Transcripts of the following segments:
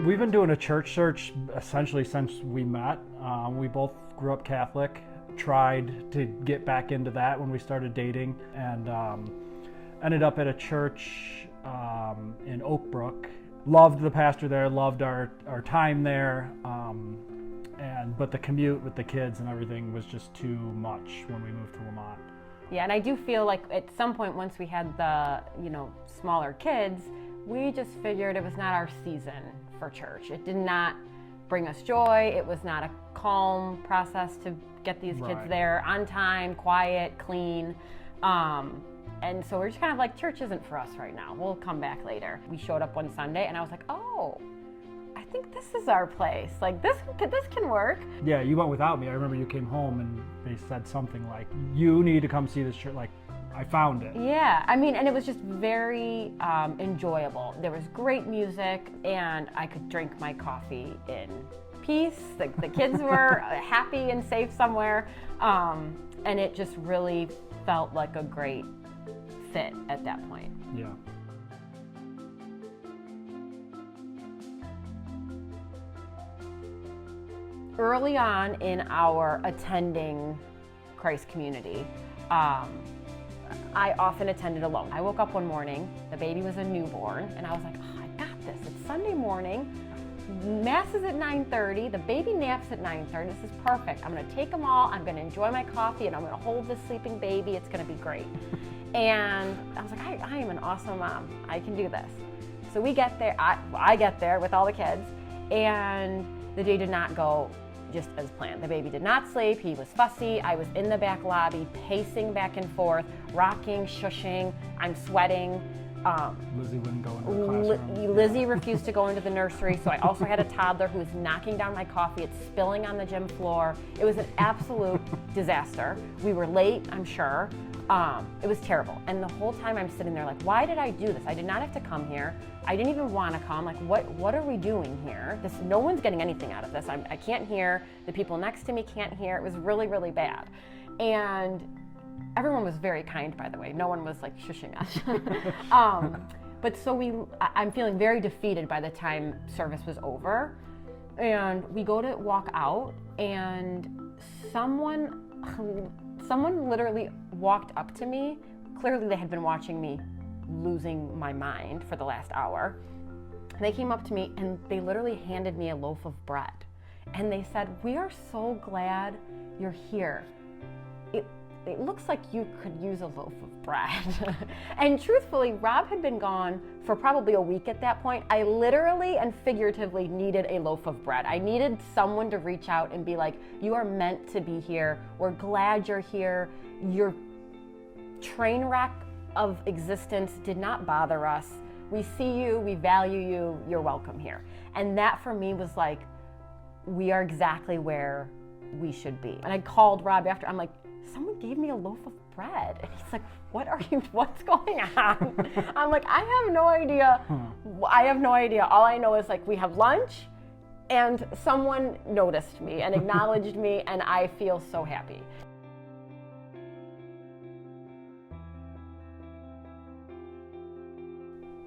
We've been doing a church search essentially since we met. We both grew up Catholic, tried to get back into that when we started dating, and ended up at a church in Oak Brook. Loved the pastor there, loved our time there, but the commute with the kids and everything was just too much when we moved to Lamont. Yeah, and I do feel like at some point once we had the, smaller kids, we just figured it was not our season for church. It did not bring us joy. It was not a calm process to get these kids there on time, quiet, clean. And so we're just kind of like, church isn't for us right now. We'll come back later. We showed up one Sunday and I was like, oh, I think this is our place. Like this can work. Yeah, you went without me. I remember you came home and they said something like, you need to come see this church. Like, I found it. Yeah, and it was just very enjoyable. There was great music and I could drink my coffee in peace. The kids were happy and safe somewhere. And it just really felt like a great fit at that point. Yeah. Early on in our attending Christ community, I often attended alone. I woke up one morning, the baby was a newborn, and I was like, oh, I got this. It's Sunday morning, Mass is at 9:30, the baby naps at 9:30. This is perfect. I'm gonna take them all, I'm gonna enjoy my coffee, and I'm gonna hold this sleeping baby. It's gonna be great. And I was like, I am an awesome mom. I can do this. So we get there, I get there with all the kids, and the day did not go just as planned. The baby did not sleep, he was fussy, I was in the back lobby, pacing back and forth, rocking, shushing, I'm sweating. Lizzie wouldn't go into the classroom. Lizzie refused to go into the nursery, so I also had a toddler who was knocking down my coffee. It's spilling on the gym floor. It was an absolute disaster. We were late, I'm sure. It was terrible. And the whole time I'm sitting there like, why did I do this? I did not have to come here. I didn't even want to come. Like, what are we doing here? No one's getting anything out of this. I can't hear. The people next to me can't hear. It was really, really bad. And everyone was very kind, by the way. No one was like shushing us. But so I'm feeling very defeated by the time service was over. And we go to walk out and someone literally walked up to me. Clearly they had been watching me losing my mind for the last hour. They came up to me and they literally handed me a loaf of bread. And they said, we are so glad you're here. It looks like you could use a loaf of bread. And truthfully, Rob had been gone for probably a week at that point. I literally and figuratively needed a loaf of bread. I needed someone to reach out and be like, you are meant to be here. We're glad you're here. Your train wreck of existence did not bother us. We see you, we value you, you're welcome here. And that for me was like, we are exactly where we should be. And I called Rob after, I'm like, someone gave me a loaf of bread. And he's like, what's going on? I'm like, I have no idea. I have no idea. All I know is like, we have lunch and someone noticed me and acknowledged me and I feel so happy.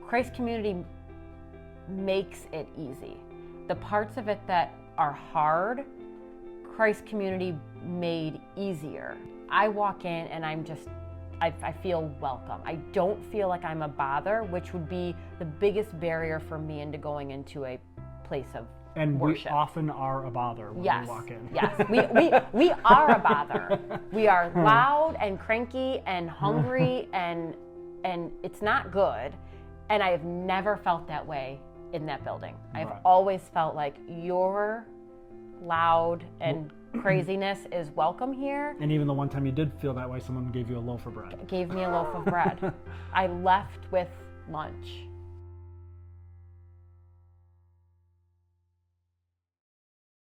Christ Community makes it easy. The parts of it that are hard, Christ Community made easier. I walk in and I feel welcome. I don't feel like I'm a bother, which would be the biggest barrier for me into going into a place of and worship. We often are a bother when we walk in. Yes, we are a bother. We are loud and cranky and hungry and it's not good. And I have never felt that way in that building. I've always felt like your loud and craziness is welcome here. And even the one time you did feel that way, someone gave you a loaf of bread. Gave me a loaf of bread. I left with lunch.